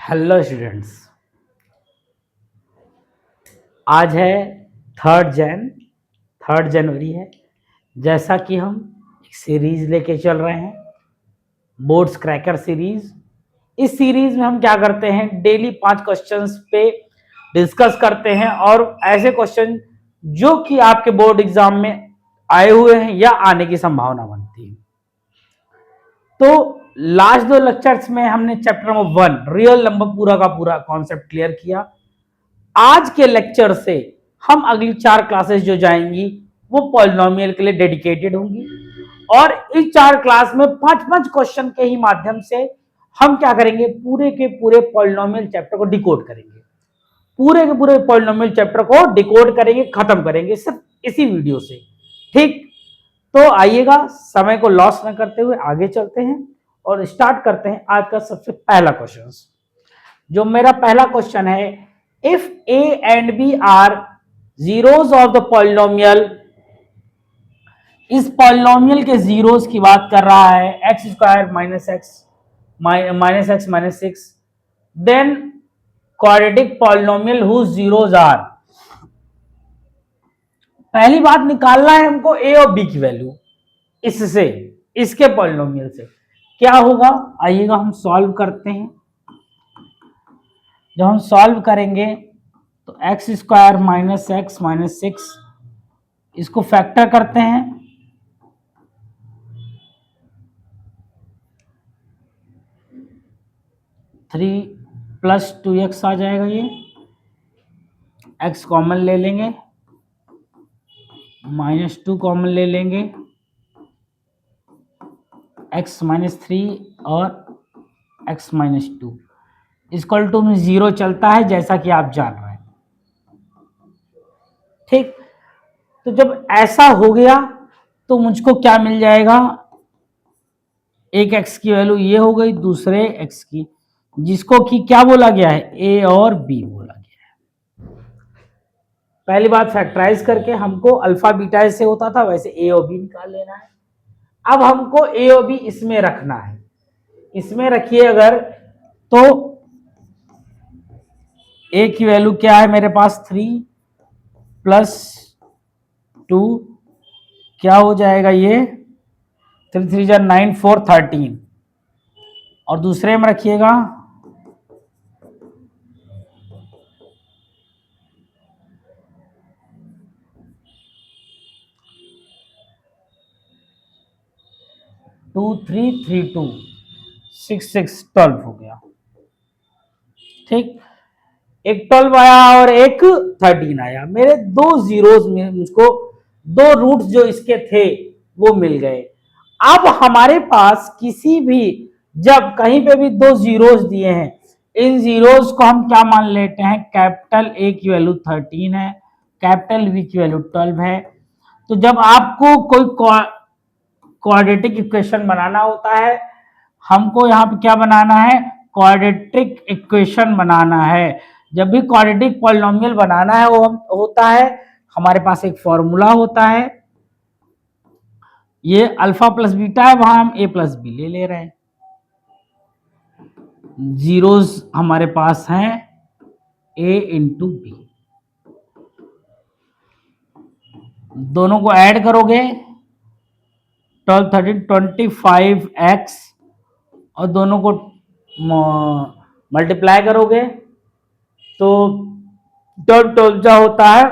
Hello students. आज है third जनवरी है। जैसा कि हम एक सीरीज लेके चल रहे हैं, बोर्ड्स क्रैकर सीरीज। इस सीरीज में हम क्या करते हैं, डेली 5 क्वेश्चंस पे डिस्कस करते हैं और ऐसे क्वेश्चन जो कि आपके बोर्ड एग्जाम में आए हुए हैं या आने की संभावना बनती है। तो लास्ट 2 लेक्चर्स में हमने चैप्टर नंबर 1 रियल नंबर पूरा का पूरा कॉन्सेप्ट क्लियर किया। आज के लेक्चर से हम अगली 4 क्लासेस जो जाएंगी वो पॉलिनोमियल के लिए डेडिकेटेड होंगी और इस 4 क्लास में 5-5 क्वेश्चन के ही माध्यम से हम क्या करेंगे, पूरे के पूरे पॉलिनोमियल चैप्टर को डिकोड करेंगे। पूरे के पूरे पॉलिनोमियल चैप्टर को डिकोड करेंगे, खत्म करेंगे सिर्फ इसी वीडियो से। ठीक, तो आइएगा, समय को लॉस न करते हुए आगे चलते हैं और स्टार्ट करते हैं आज का सबसे पहला क्वेश्चन। जो मेरा पहला क्वेश्चन है, if a and b are zeros of the polynomial, इस पॉलिनोमियल के जीरोस की बात कर रहा है, x square minus x minus six, then quadratic polynomial whose zeros are. पहली बात निकालना है हमको a और b की वैल्यू। इससे, इसके पॉलिनोमियल से क्या होगा, आइएगा हम सॉल्व करते हैं। जब हम सॉल्व करेंगे तो एक्स स्क्वायर माइनस सिक्स, इसको फैक्टर करते हैं, 3 प्लस 2x आ जाएगा। ये x कॉमन ले लेंगे, -2 कॉमन ले लेंगे, x -3 और x -2 इक्वल टू में 0 चलता है, जैसा कि आप जान रहे हैं। ठीक, तो जब ऐसा हो गया तो मुझको क्या मिल जाएगा, एक x की वैल्यू ये हो गई, दूसरे x की, जिसको कि क्या बोला गया है, a और b बोला गया है। पहली बात फैक्टराइज करके हमको अल्फा बीटा ऐसे होता था, वैसे a और b निकाल लेना है। अब हमको a और b इसमें रखना है। इसमें रखिए अगर, तो a की वैल्यू क्या है मेरे पास, 3 प्लस 2 क्या हो जाएगा, ये 3 3 जा 9 4 13, और दूसरे में रखिएगा 2 3 3 2 6 6 12 हो गया। ठीक, एक 12 आया और एक 13 आया। मेरे दो जीरोस में मुझको दो रूट्स जो इसके थे वो मिल गए। अब हमारे पास किसी भी, जब कहीं पे भी दो जीरोस दिए हैं, इन जीरोस को हम क्या मान लेते हैं, कैपिटल ए की वैल्यू 13 है, कैपिटल बी की वैल्यू 12 है। तो जब आपको कोई क्वाड्रेटिक इक्वेशन बनाना होता है, हमको यहाँ पे क्या बनाना है, क्वाड्रेटिक इक्वेशन बनाना है। जब भी क्वाड्रेटिक पॉलिनोमियल बनाना है, वो होता है, हमारे पास एक फॉर्मूला होता है, ये अल्फा प्लस बीटा है, वहां हम a प्लस बी ले रहे हैं। जीरोस हमारे पास हैं a इंटू बी, दोनों को ऐड करोगे 12 13 25x, और दोनों को मल्टीप्लाई करोगे तो 12 12 जा होता है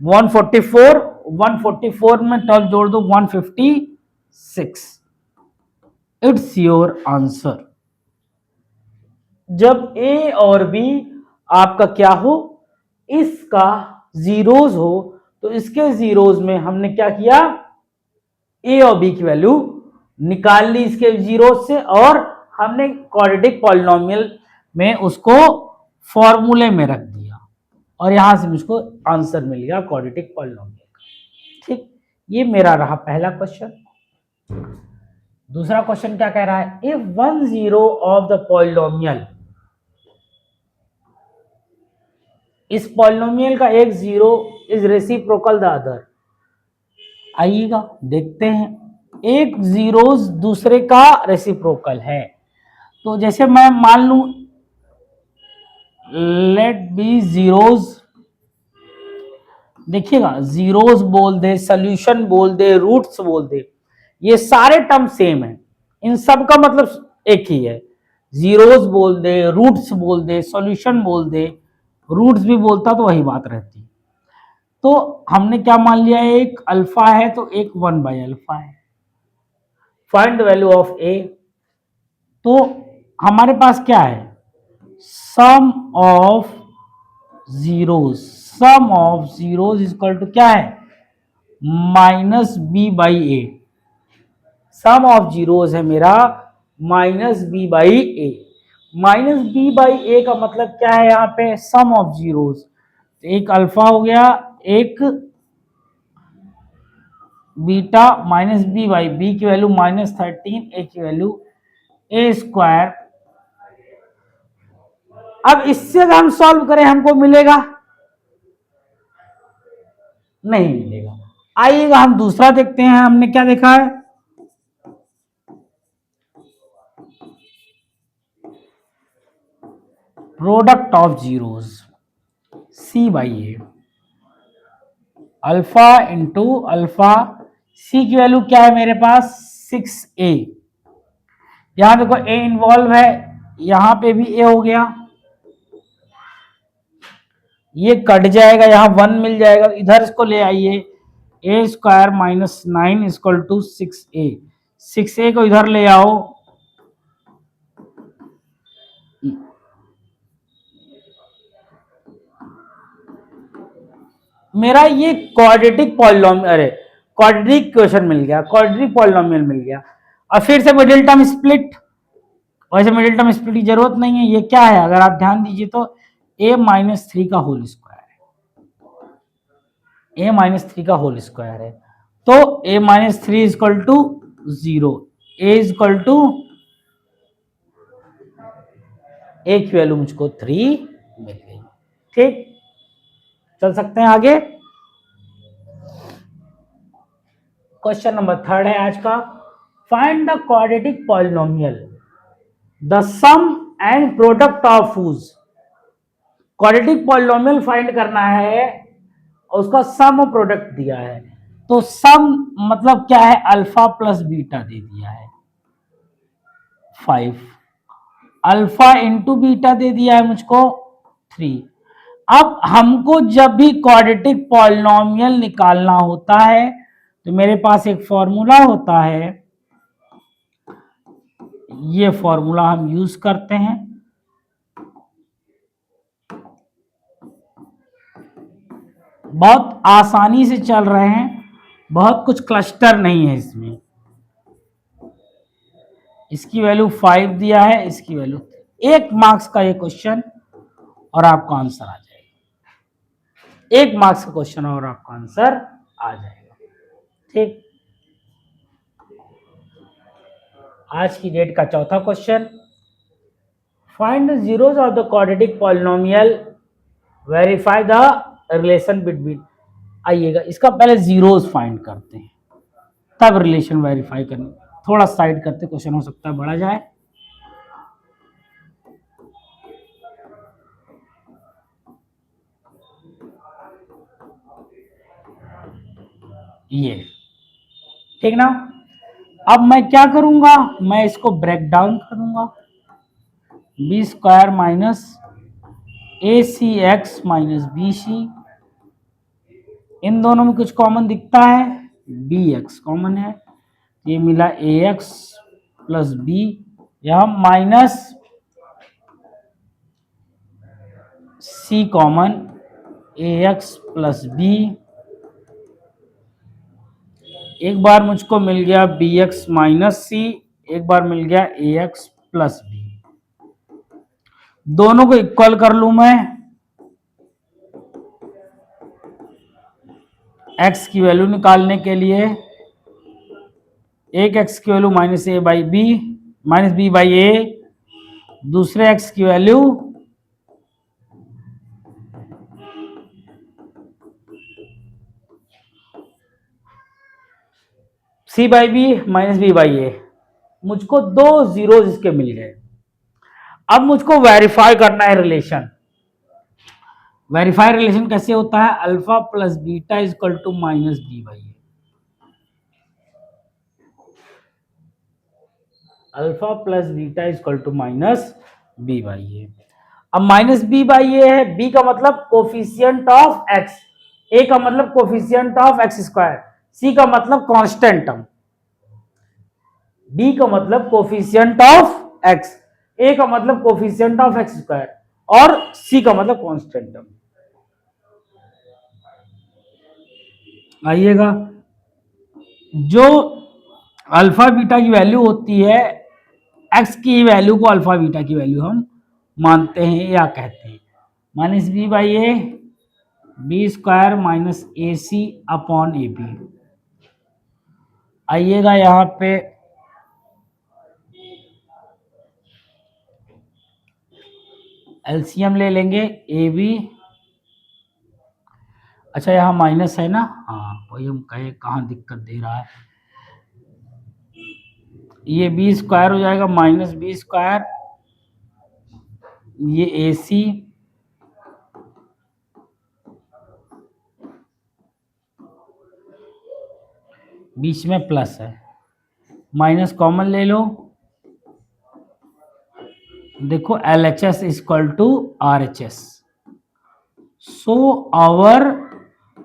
144, 144 में 12 जोड़ दो 156। It's your answer. जब a और b आपका क्या हो, इसका जीरोस हो, तो इसके जीरोस में हमने क्या किया, a और b की वैल्यू निकाल ली इसके जीरोस से, और हमने क्वाड्रेटिक पॉलिनोमियल में उसको फॉर्मूले में रख दिया, और यहां से मुझको आंसर मिल गया क्वाड्रेटिक पॉलिनोमियल का। ठीक, ये मेरा रहा पहला क्वेश्चन। दूसरा क्वेश्चन क्या कह रहा है, if one zero of the polynomial, इस पॉलिनोमियल का एक zero is reciprocal the other. आइएगा देखते हैं, एक जीरोस दूसरे का रेसिप्रोकल है। तो जैसे मैं मान लूं लेट बी जीरोज, देखिएगा जीरोज बोल दे, सोल्यूशन बोल दे, रूट्स बोल दे, ये सारे टर्म सेम है, इन सब का मतलब एक ही है। जीरोज बोल दे, रूट्स बोल दे, सॉल्यूशन बोल दे, रूट्स भी बोलता तो वही बात रहती। तो हमने क्या मान लिया, एक अल्फा है तो एक 1/अल्फा है। Find the value of A, तो हमारे पास क्या है, sum of zeros, sum of zeros equal to क्या है, -b/a। सम ऑफ जीरोज है मेरा -b/a। -b/a का मतलब क्या है, यहाँ पे सम ऑफ जीरोज, एक अल्फा हो गया, एक बीटा, -b/b की वैल्यू -13, a की वैल्यू a²। अब इससे अगर हम सॉल्व करें हमको मिलेगा, नहीं मिलेगा। आइएगा हम दूसरा देखते हैं, हमने क्या देखा है, product of zeros c/a, alpha into alpha, c की वैल्यू क्या है मेरे पास 6a। यहां देखो a इन्वॉल्व है, यहां पे भी a हो गया, ये कट जाएगा, यहां 1 मिल जाएगा, इधर इसको ले आइए, a² - 9 = 6a। 6a को इधर ले आओ, मेरा ये क्वाड्रेटिक पॉलिनोमियल, अरे क्वाड्रेटिक क्वेश्चन मिल गया, क्वाड्रेटिक पॉलिनोमियल मिल गया। और फिर से मिडिल टर्म स्प्लिट, वैसे मिडिल टर्म स्प्लिट की जरूरत नहीं है, ये क्या है अगर आप ध्यान दीजिए तो a-3 का होल स्क्वायर है, a-3 का होल स्क्वायर है, तो a-3 = 0, a की वैल्यू मुझको 3 मिल गई। ठीक, चल सकते हैं आगे। क्वेश्चन नंबर 3 है आज का, find the quadratic polynomial the sum and product of whose। Quadratic polynomial find करना है और उसका सम और प्रोडक्ट दिया है, तो सम मतलब क्या है, अल्फा प्लस बीटा दे दिया है 5, अल्फा इंटू बीटा दे दिया है मुझको 3। अब हमको जब भी क्वाड्रेटिक पॉलिनोमियल निकालना होता है तो मेरे पास एक फॉर्मूला होता है, ये फॉर्मूला हम यूज करते हैं। बहुत आसानी से चल रहे हैं, बहुत कुछ क्लस्टर नहीं है इसमें। इसकी वैल्यू 5 दिया है, इसकी वैल्यू 1 मार्क्स का ये क्वेश्चन और आपका आंसर आ जाएगा, 1 मार्क्स का क्वेश्चन और आपका आंसर आ जाएगा। ठीक, आज की डेट का चौथा question, find the zeros of the quadratic polynomial, verify the relation between. आइएगा इसका पहले जीरोज फाइंड करते हैं, तब रिलेशन वेरीफाई करनी। थोड़ा साइड करते, क्वेश्चन हो सकता है बढ़ा जाए। ये ठीक ना, अब मैं क्या करूंगा, मैं इसको ब्रेक डाउन कर दूंगा, b² - ac(x - bc), इन दोनों में कुछ कॉमन दिखता है, bx कॉमन है, ये मिला ax + b, यहां minus c common, ax + b, एक बार मुझको मिल गया bx - c, एक बार मिल गया ax + b, दोनों को इक्वल कर लूं मैं, x की वैल्यू निकालने के लिए, एक x की वैल्यू -a/b -b/a, दूसरे x की वैल्यू c/b -b/a। मुझको 2 जीरो इसके मिल गए। अब मुझको वेरीफाई करना है रिलेशन, वेरीफाई रिलेशन कैसे होता है, alpha plus beta is equal to minus B by A, alpha plus beta is equal to minus B by A. अब माइनस बी बाई ए है, बी का मतलब कोफिशियंट ऑफ एक्स, ए का मतलब कोफिशियंट ऑफ एक्स स्क्वायर, सी का मतलब constant term, B का मतलब कोफिशियंट ऑफ एक्स, ए का मतलब कोफिशियंट ऑफ एक्स स्क्वायर और सी का मतलब कांस्टेंट टर्म। आइएगा, जो अल्फा बीटा की वैल्यू होती है, एक्स की वैल्यू को अल्फा बीटा की वैल्यू हम मानते हैं या कहते हैं, minus B by a b square minus a c upon a b. आइएगा यहाँ पे एलसीएम ले लेंगे, ए बी, अच्छा यहाँ माइनस है ना, हाँ वही हम कहे कहाँ दिक्कत दे रहा है, ये बी स्क्वायर हो जाएगा माइनस बी स्क्वायर, ये ए सी बीच में प्लस है, माइनस कॉमन ले लो, देखो L H S equal to R H S, so our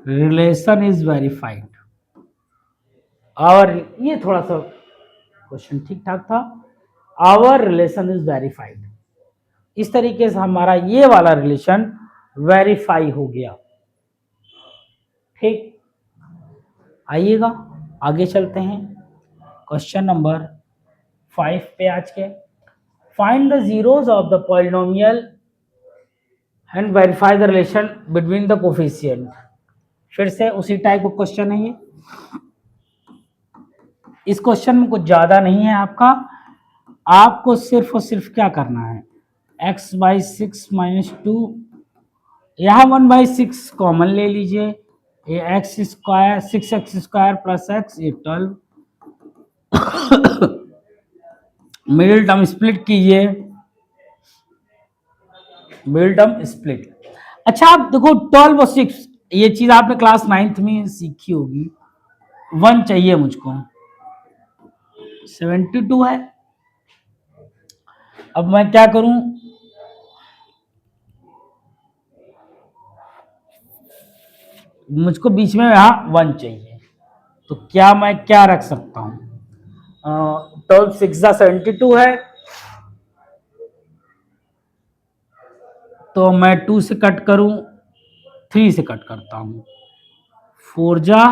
relation is verified. और ये थोड़ा सा क्वेश्चन ठीक ठाक था, आवर रिलेशन इज वेरीफाइड, इस तरीके से हमारा ये वाला रिलेशन वेरीफाई हो गया। ठीक, आइएगा आगे चलते हैं क्वेश्चन नंबर 5 पे आज के, find the zeros of the polynomial and verify the relation between the coefficient. फिर से उसी टाइप का क्वेश्चन है ये, इस क्वेश्चन में कुछ ज्यादा नहीं है आपका, आपको सिर्फ और सिर्फ क्या करना है, x by six minus two, यहाँ 1/6 कॉमन ले लीजिए, ये x square 6x square plus x, ये 12, मिडिल टर्म स्प्लिट कीजिए, मिडिल टर्म स्प्लिट। अच्छा आप देखो 12 और 6, ये चीज आपने क्लास 9th में सीखी होगी, 1 चाहिए मुझको, 72 है, अब मैं क्या करूं, मुझको बीच में यहां 1 चाहिए, तो क्या मैं क्या रख सकता हूं, 12 6 72 है, तो मैं 2 से कट करूं, 3 से कट करता हूं, 4 जा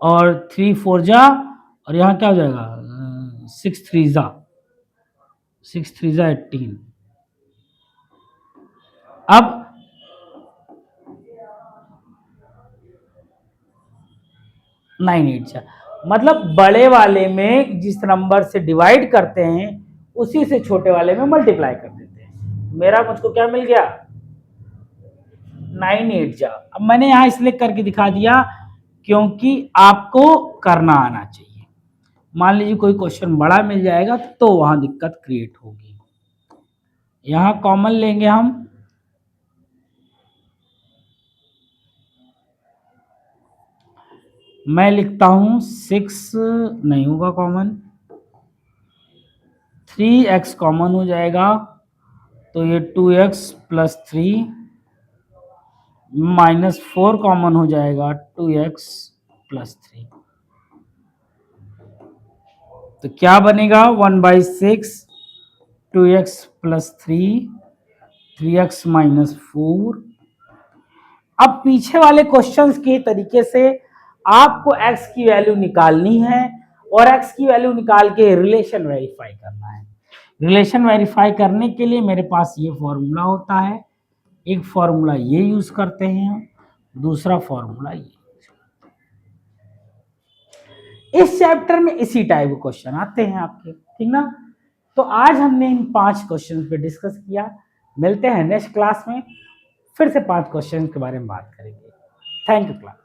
और 3 4 जा, और यहाँ क्या हो जाएगा 6 3 जा, 6 3 जा 18, अब 9 8 जा, मतलब बड़े वाले में जिस नंबर से डिवाइड करते हैं उसी से छोटे वाले में मल्टीप्लाई कर देते हैं, मेरा मुझको क्या मिल गया 9 8 जा। अब मैंने यहां इसलिए करके दिखा दिया क्योंकि आपको करना आना चाहिए, मान लीजिए कोई क्वेश्चन बड़ा मिल जाएगा तो वहां दिक्कत क्रिएट होगी। यहां कॉमन लेंगे हम, मैं लिखता हूं 6 नहीं होगा कॉमन, 3x कॉमन हो जाएगा, तो ये 2x प्लस 3 माइनस 4 कॉमन हो जाएगा, 2x प्लस 3, तो क्या बनेगा 1/6 2x प्लस 3 3x माइनस 4। अब पीछे वाले क्वेश्चंस के तरीके से आपको x की वैल्यू निकालनी है और x की वैल्यू निकाल के रिलेशन वेरीफाई करना है। रिलेशन वेरीफाई करने के लिए मेरे पास ये फॉर्मूला होता है, एक फॉर्मूला ये यूज करते हैं, दूसरा फॉर्मूला ये। इस चैप्टर में इसी टाइप के क्वेश्चन आते हैं आपके, ठीक ना। तो आज हमने इन 5 क्वेश्चन पे डिस्कस किया, मिलते हैं नेक्स्ट क्लास में, फिर से 5 क्वेश्चन के बारे में बात करेंगे। Thank you class.